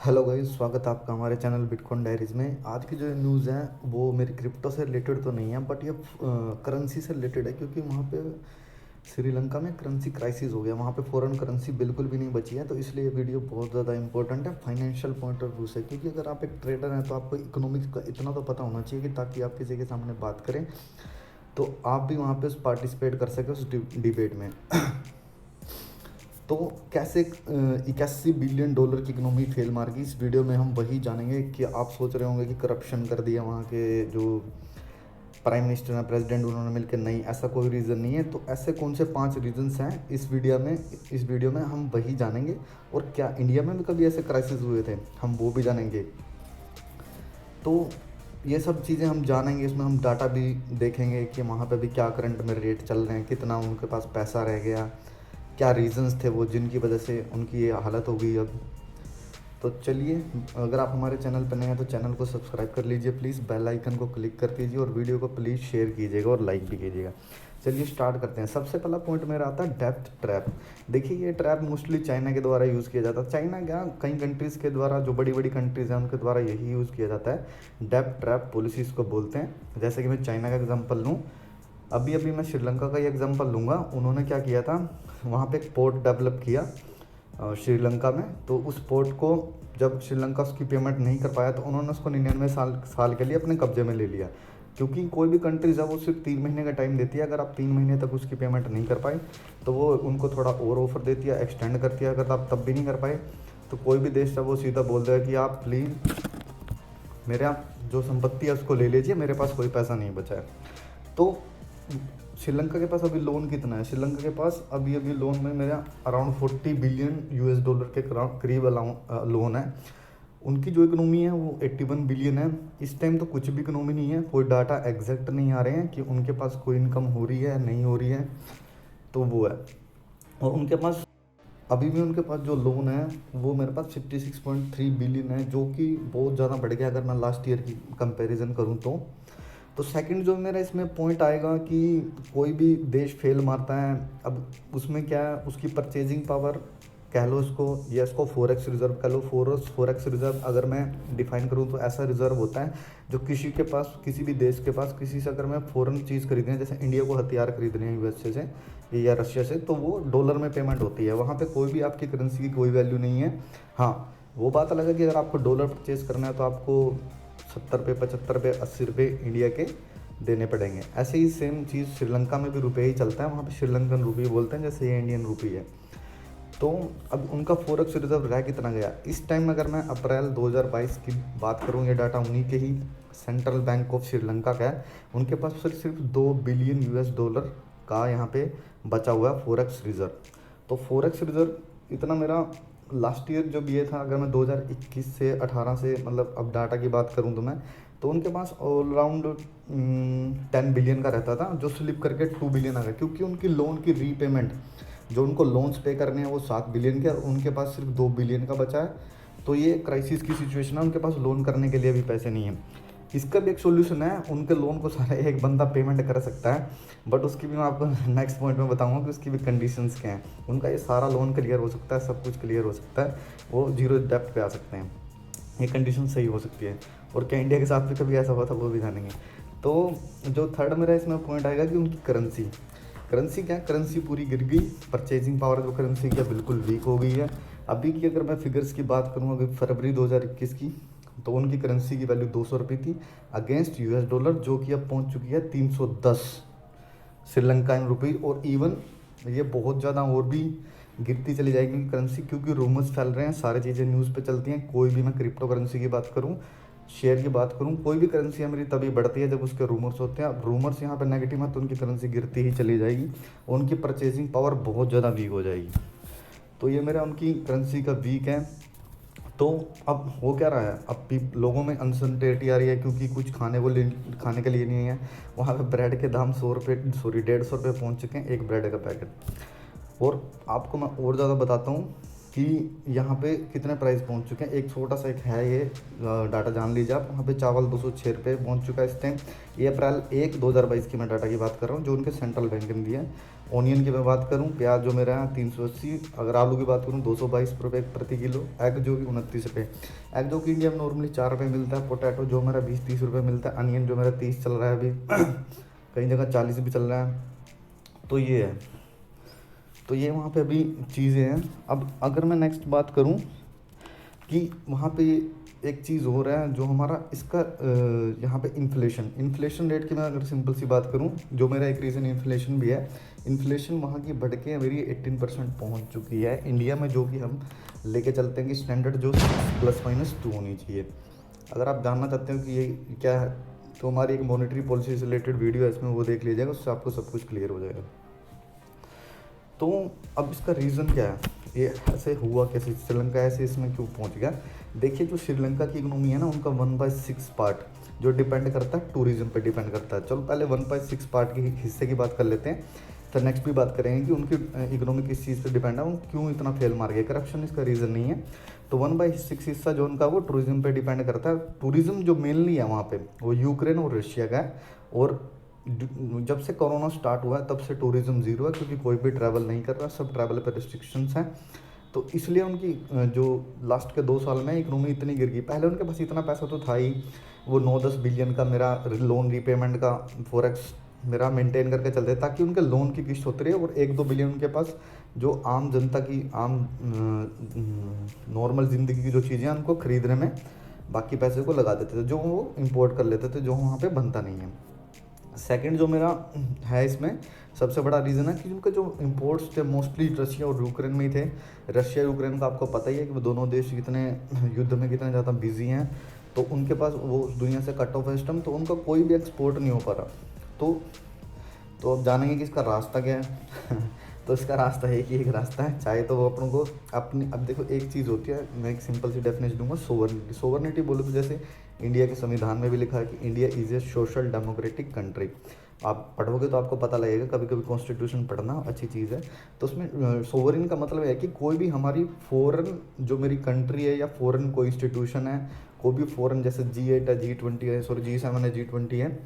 Hello guys, स्वागत है आपका हमारे चैनल बिटकॉइन डायरीज में। आज की जो न्यूज़ है वो मेरी क्रिप्टो से रिलेटेड तो नहीं है, बट ये करेंसी से रिलेटेड है, क्योंकि वहाँ पे श्रीलंका में करेंसी क्राइसिस हो गया। वहाँ पे फॉरेन करेंसी बिल्कुल भी नहीं बची है, तो इसलिए ये वीडियो बहुत ज़्यादा इंपॉर्टेंट है फाइनेंशियल पॉइंट ऑफ व्यू से। क्योंकि अगर आप एक ट्रेडर हैं तो आपको इकोनॉमिक्स का इतना तो पता होना चाहिए कि ताकि आप किसी के सामने बात करें तो आप भी वहाँ पे पार्टिसिपेट कर सकें उस डिबेट में। तो कैसे 81 बिलियन डॉलर की इकोनॉमी फेल मार गई, इस वीडियो में हम वही जानेंगे। कि आप सोच रहे होंगे कि करप्शन कर दिया वहाँ के जो प्राइम मिनिस्टर हैं, प्रेसिडेंट, उन्होंने मिलकर। नहीं, ऐसा कोई रीज़न नहीं है। तो ऐसे कौन से 5 रीजंस हैं इस वीडियो में हम वही जानेंगे। और क्या इंडिया में भी कभी ऐसे क्राइसिस हुए थे, हम वो भी जानेंगे। तो ये सब चीज़ें हम जानेंगे, इसमें हम डाटा भी देखेंगे कि वहाँ पे भी क्या करंट में रेट चल रहे हैं, कितना उनके पास पैसा रह गया, क्या रीजंस थे वो जिनकी वजह से उनकी ये हालत हो गई अब। तो चलिए, अगर आप हमारे चैनल पर नए हैं तो चैनल को सब्सक्राइब कर लीजिए प्लीज़, बेल आइकन को क्लिक कर दीजिए और वीडियो को प्लीज़ शेयर कीजिएगा और लाइक भी कीजिएगा। चलिए स्टार्ट करते हैं। सबसे पहला पॉइंट मेरा आता है डेप्थ ट्रैप। देखिए, ये ट्रैप मोस्टली चाइना के द्वारा यूज़ किया जाता है। चाइना क्या, कई कंट्रीज़ के द्वारा, जो बड़ी बड़ी कंट्रीज़ हैं उनके द्वारा यही यूज़ किया जाता है। डेप्थ ट्रैप पॉलिसीज़ को बोलते हैं। जैसे कि मैं चाइना का एग्जांपल लूँ, अभी अभी मैं श्रीलंका का ही एग्जांपल लूँगा। उन्होंने क्या किया था, वहाँ पे एक पोर्ट डेवलप किया श्रीलंका में। तो उस पोर्ट को जब श्रीलंका उसकी पेमेंट नहीं कर पाया तो उन्होंने उसको 99 साल के लिए अपने कब्जे में ले लिया। क्योंकि कोई भी कंट्रीज है वो सिर्फ 3 महीने का टाइम देती है। अगर आप 3 महीने तक उसकी पेमेंट नहीं कर पाए तो वो उनको थोड़ा और ऑफर देती है, एक्सटेंड करती है। अगर आप तब भी नहीं कर पाए तो कोई भी देश है वो सीधा बोल देगा कि आप प्लीज़ मेरा जो संपत्ति है उसको ले लीजिए, मेरे पास कोई पैसा नहीं बचा है। तो श्रीलंका के पास अभी लोन कितना है? श्रीलंका के पास अभी अभी लोन में मेरा अराउंड 40 बिलियन यूएस डॉलर के करीब लोन है। उनकी जो इकोनॉमी है वो 81 बिलियन है। इस टाइम तो कुछ भी इकोनॉमी नहीं है, कोई डाटा एग्जैक्ट नहीं आ रहे हैं कि उनके पास कोई इनकम हो रही है नहीं हो रही है। तो वो है। और उनके पास अभी भी उनके पास जो लोन है वो मेरे पास 56.3 बिलियन है, जो कि बहुत ज़्यादा बढ़ गया अगर मैं लास्ट ईयर की कंपैरिजन करूँ तो सेकंड जो मेरा इसमें पॉइंट आएगा कि कोई भी देश फेल मारता है, अब उसमें क्या है, उसकी परचेजिंग पावर कह लो इसको, या इसको फॉरेक्स रिजर्व कह लो। फॉरेक्स रिजर्व अगर मैं डिफाइन करूँ तो ऐसा रिजर्व होता है जो किसी के पास, किसी भी देश के पास, किसी से अगर मैं फ़ॉरेन चीज़ खरीदनी है, जैसे इंडिया को हथियार खरीदने हैं यूएसए से या रशिया से, तो वो डॉलर में पेमेंट होती है। वहाँ पे कोई भी आपकी करेंसी की कोई वैल्यू नहीं है। हाँ, वो बात अलग है कि अगर आपको डॉलर परचेज़ करना है तो आपको 70 रुपये, 75 रुपये, 80 रुपये इंडिया के देने पड़ेंगे। ऐसे ही सेम चीज़ श्रीलंका में भी रुपये ही चलता है, वहाँ पे श्रीलंकन रुपये बोलते हैं, जैसे ये इंडियन रुपी है। तो अब उनका फॉरेक्स रिजर्व रह कितना गया इस टाइम? अगर मैं अप्रैल 2022 की बात करूँ, ये डाटा उन्हीं के ही सेंट्रल बैंक ऑफ श्रीलंका का है। उनके पास सिर्फ 2 बिलियन यूएस डॉलर का यहाँ पे बचा हुआ है फॉरेक्स रिजर्व। तो फॉरेक्स रिजर्व इतना मेरा लास्ट ईयर जब ये था, अगर मैं 2021 से 18 से, मतलब अब डाटा की बात करूँ तो उनके पास ऑलराउंड 10 बिलियन का रहता था, जो स्लिप करके 2 बिलियन आ गया। क्योंकि उनकी लोन की रीपेमेंट, जो उनको लोन्स पे करने हैं वो 7 बिलियन के, और उनके पास सिर्फ 2 बिलियन का बचा है। तो ये क्राइसिस की सिचुएशन है, उनके पास लोन करने के लिए भी पैसे नहीं है। इसका भी एक सोल्यूशन है, उनके लोन को सारा एक बंदा पेमेंट कर सकता है, बट उसकी भी मैं आपको नेक्स्ट पॉइंट में बताऊंगा कि उसकी भी कंडीशंस क्या हैं। उनका ये सारा लोन क्लियर हो सकता है, सब कुछ क्लियर हो सकता है, वो जीरो डेप्ट पे आ सकते हैं। ये कंडीशन सही हो सकती है। और क्या इंडिया के साथ भी कभी ऐसा हुआ था, वो भी जानेंगे। तो जो थर्ड मेरा इसमें पॉइंट आएगा कि उनकी करेंसी क्या, करेंसी पूरी गिर गई। परचेजिंग पावर जो करेंसी की बिल्कुल वीक हो गई है। अभी की अगर मैं फिगर्स की बात करूँ, अभी फरवरी 2021 की, तो उनकी करेंसी की वैल्यू 200 रुपये थी अगेंस्ट यूएस डॉलर, जो कि अब पहुंच चुकी है 310 श्रीलंकान रुपी। और इवन ये बहुत ज़्यादा और भी गिरती चली जाएगी करेंसी, क्योंकि रूमर्स फैल रहे हैं, सारी चीज़ें न्यूज़ पे चलती हैं। कोई भी, मैं क्रिप्टो करेंसी की बात करूँ, शेयर की बात करूँ, कोई भी करेंसी मेरी तभी बढ़ती है जब उसके रूमर्स होते हैं। अब रूमर्स यहाँ पे नेगेटिव है तो उनकी करेंसी गिरती ही चली जाएगी, और उनकी परचेजिंग पावर बहुत ज़्यादा वीक हो जाएगी। तो ये मेरा उनकी करेंसी का वीक है। तो अब हो क्या रहा है, अब भी लोगों में अनसर्टेनिटी आ रही है, क्योंकि कुछ खाने के लिए नहीं है। वहाँ पे ब्रेड के दाम 150 रुपये पहुँच चुके हैं एक ब्रेड का पैकेट। और आपको मैं और ज़्यादा बताता हूँ कि यहाँ पे कितने प्राइस पहुँच चुके हैं। एक छोटा सा एक है, ये डाटा जान लीजिए आप। वहाँ पे चावल 206 रुपये पहुँच चुका है इस टाइम। ये अप्रैल 1, 2022 की मैं डाटा की बात कर रहा हूँ, जो उनके सेंट्रल बैंक ने दिया है। ऑनियन की मैं बात करूँ, प्याज जो मेरा है 380, अगर आलू की बात करूँ 222 रुपये प्रति किलो, एग जो कि 29 रुपये, एग जो कि इंडिया में नॉर्मली 4 रुपये मिलता है, पोटैटो जो मेरा 20-30 रुपये मिलता है, अनियन जो मेरा 30 चल रहा है अभी कई जगह 40 भी चल रहा है। तो ये है, तो ये वहाँ पे अभी चीज़ें हैं। अब अगर मैं नेक्स्ट बात करूँ कि वहाँ पे एक चीज़ हो रहा है जो हमारा इसका यहाँ पे इन्फ्लेशन रेट की मैं अगर सिंपल सी बात करूँ, जो मेरा एक रीज़न इन्फ्लेशन भी है, इन्फ्लेशन वहाँ की बढ़ के मेरी 18% पहुँच चुकी है इंडिया में, जो कि हम लेके चलते हैं कि स्टैंडर्ड जो ±2 होनी चाहिए। अगर आप जानना चाहते हो कि ये क्या है, तो हमारी एक मॉनेटरी पॉलिसी से रिलेटेड वीडियो है, इसमें वो देख लीजिएगा, उससे आपको सब कुछ क्लियर हो जाएगा। तो अब इसका रीज़न क्या है, ये ऐसे हुआ कैसे, श्रीलंका ऐसे इसमें क्यों पहुंच गया। देखिए जो श्रीलंका की इकोनॉमी है ना, उनका 1/6 पार्ट जो डिपेंड करता है टूरिज्म पे डिपेंड करता है। चलो पहले 1/6 पार्ट के हिस्से की बात कर लेते हैं, तो नेक्स्ट भी बात करेंगे कि उनकी इकोनॉमी किस चीज़ पे डिपेंड है, वो क्यों इतना फेल मार गया। करप्शन इसका रीज़न नहीं है। तो 1/6 हिस्सा जो उनका वो टूरिज्म पे डिपेंड करता है। टूरिज्म जो मेनली है वहाँ पे वो यूक्रेन और रशिया का है, और जब से कोरोना स्टार्ट हुआ है तब से टूरिज्म ज़ीरो है, क्योंकि कोई भी ट्रैवल नहीं कर रहा, सब ट्रैवल पर रिस्ट्रिक्शंस हैं। तो इसलिए उनकी जो लास्ट के 2 साल में इकोनॉमी इतनी गिर गई। पहले उनके पास इतना पैसा तो था ही, वो 9-10 बिलियन का मेरा लोन रीपेमेंट का फॉरेक्स मेरा मेंटेन करके चलते, ताकि उनके लोन की किस्त होती रही, और 1-2 बिलियन उनके पास जो आम जनता की आम नॉर्मल ज़िंदगी की जो चीज़ें हैं उनको ख़रीदने में बाकी पैसे को लगा देते थे, जो वो इम्पोर्ट कर लेते थे, जो वहाँ पे बनता नहीं है। सेकंड जो मेरा है इसमें सबसे बड़ा रीज़न है कि उनके जो इम्पोर्ट्स थे मोस्टली रशिया और यूक्रेन में ही थे। रशिया यूक्रेन का आपको पता ही है कि वो दोनों देश कितने युद्ध में कितने ज़्यादा बिजी हैं, तो उनके पास वो उस दुनिया से कट ऑफ है सिस्टम, तो उनका कोई भी एक्सपोर्ट नहीं हो पा रहा। तो अब जानेंगे कि इसका रास्ता क्या है तो इसका रास्ता है कि एक रास्ता है, चाहे तो वो अपन को अपनी, अब देखो एक चीज़ होती है, मैं एक सिंपल सी डेफिनेशन दूंगा, सोवरनिटी बोलो तो जैसे इंडिया के संविधान में भी लिखा है कि India is a social democratic country. आप पढ़ोगे तो आपको पता लगेगा, कभी कभी कॉन्स्टिट्यूशन पढ़ना अच्छी चीज़ है। तो उसमें सोवरिन का मतलब है कि कोई भी हमारी फॉरेन जो मेरी कंट्री है या फॉरेन कोई इंस्टीट्यूशन है, कोई भी फॉरेन जैसे G8 है, G20 है, सॉरी G7 है, G20 है,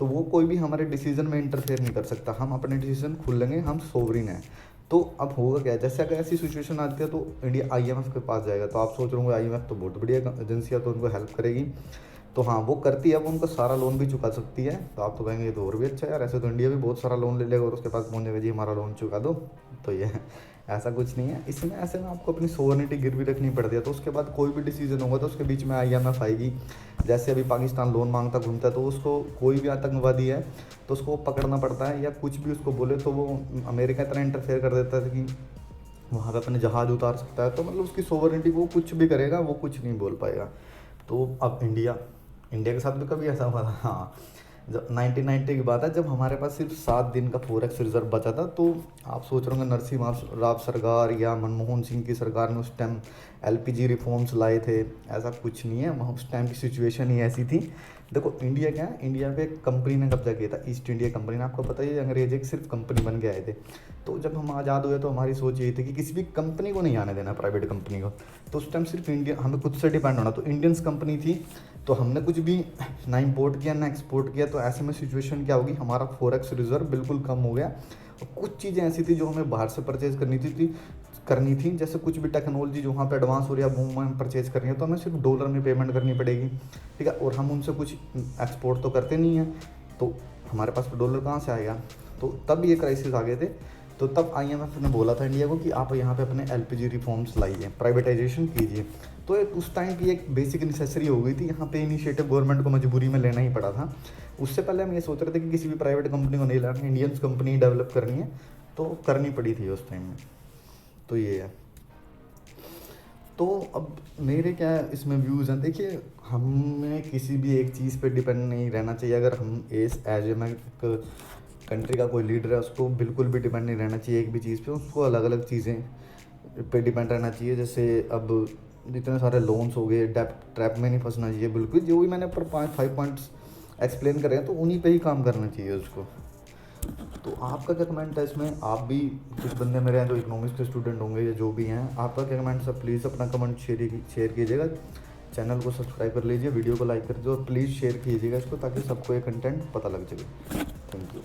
तो वो कोई भी हमारे डिसीजन में इंटरफेयर नहीं कर सकता। हम अपने डिसीजन खुद लेंगे, हम सोवरिन हैं। तो अब होगा क्या, जैसे अगर ऐसी सिचुएशन आती है तो इंडिया IMF के पास जाएगा। तो आप सोच रहे होंगे IMF तो बहुत बढ़िया एजेंसी है, तो उनको हेल्प करेगी। तो हाँ वो करती है, वो उनका सारा लोन भी चुका सकती है। तो आप तो कहेंगे ये तो और भी अच्छा है यार, ऐसे तो इंडिया भी बहुत सारा लोन ले लेगा और उसके पास पहुंच जाएगा जी हमारा लोन चुका दो। तो ये ऐसा कुछ नहीं है इसमें, ऐसे में आपको अपनी सोवरेनिटी गिरवी रखनी पड़ती है। तो उसके बाद कोई भी डिसीजन होगा तो उसके बीच में IMF आएगी। जैसे अभी पाकिस्तान लोन मांगता घूमता है, तो उसको कोई भी आतंकवादी है तो उसको पकड़ना पड़ता है, या कुछ भी उसको बोले तो वो अमेरिका इतना इंटरफेयर कर देता है कि वहाँ पे अपने जहाज़ उतार सकता है। तो मतलब उसकी सोवरेनिटी, वो कुछ भी करेगा, वो कुछ नहीं बोल पाएगा। तो अब इंडिया के साथ भी कभी ऐसा हुआ था, हाँ जब 1990 की बात है, जब हमारे पास सिर्फ 7 दिन का फॉरेक्स रिजर्व बचा था। तो आप सोच रहे होंगे नरसिम्हा राव सरकार या मनमोहन सिंह की सरकार ने उस टाइम LPG रिफॉर्म्स लाए थे, ऐसा कुछ नहीं है। वहाँ उस टाइम की सिचुएशन ही ऐसी थी। देखो इंडिया क्या है, इंडिया पे एक कंपनी ने कब्जा किया था, ईस्ट इंडिया कंपनी ने, आपको पता ही है, अंग्रेज एक सिर्फ कंपनी बन के आए थे। तो जब हम आज़ाद हुए तो हमारी सोच यही थी कि किसी भी कंपनी को नहीं आने देना, प्राइवेट कंपनी को। तो उस टाइम सिर्फ इंडिया, हमें खुद से डिपेंड होना। तो इंडियंस कंपनी थी, तो हमने कुछ भी ना इम्पोर्ट किया ना एक्सपोर्ट किया। तो ऐसे में सिचुएशन क्या होगी, हमारा फॉरेक्स रिजर्व बिल्कुल कम हो गया। और कुछ चीज़ें ऐसी थी जो हमें बाहर से परचेज़ करनी थी, जैसे कुछ भी टेक्नोलॉजी जो वहाँ पे एडवांस हो रही है, अब वो में परचेज़ करनी है तो हमें सिर्फ डॉलर में पेमेंट करनी पड़ेगी, ठीक है। और हम उनसे कुछ एक्सपोर्ट तो करते नहीं हैं, तो हमारे पास तो डॉलर कहाँ से आएगा। तो तब ये क्राइसिस आ गए थे। तो तब IMF ने बोला था इंडिया को कि आप यहाँ पे अपने LPG रिफॉर्म्स लाइए, प्राइवेटाइजेशन कीजिए। तो एक उस टाइम की एक बेसिक नेसेसरी हो गई थी, यहाँ पे इनिशिएटिव गवर्नमेंट को मजबूरी में लेना ही पड़ा था। उससे पहले हम ये सोच रहे थे कि किसी भी प्राइवेट कंपनी को नहीं लाना, इंडियंस कंपनी डेवलप करनी है, तो करनी पड़ी थी उस टाइम में। तो ये है। तो अब मेरे क्या इसमें व्यूज़ हैं, देखिए हमें किसी भी एक चीज़ पे डिपेंड नहीं रहना चाहिए। अगर हम एज ए कंट्री का कोई लीडर है, उसको बिल्कुल भी डिपेंड नहीं रहना चाहिए एक भी चीज़ पे, उसको अलग अलग चीज़ें पे डिपेंड रहना चाहिए। जैसे अब इतने सारे लोन्स हो गए, डेप्ट ट्रैप में नहीं फंसना चाहिए बिल्कुल। जो भी मैंने पर 5 पॉइंट्स एक्सप्लेन करे हैं, तो उन्हीं पे ही काम करना चाहिए उसको। तो आपका क्या कमेंट है इसमें, आप भी कुछ बंदे मेरे हैं जो इकोनॉमिक्स के स्टूडेंट होंगे या जो भी हैं, आपका क्या कमेंट है, प्लीज़ अपना कमेंट शेयर कीजिएगा। चैनल को सब्सक्राइब कर लीजिए, वीडियो को लाइक कर दीजिए और प्लीज़ शेयर कीजिएगा इसको, ताकि सबको ये कंटेंट पता लग सके। Thank you.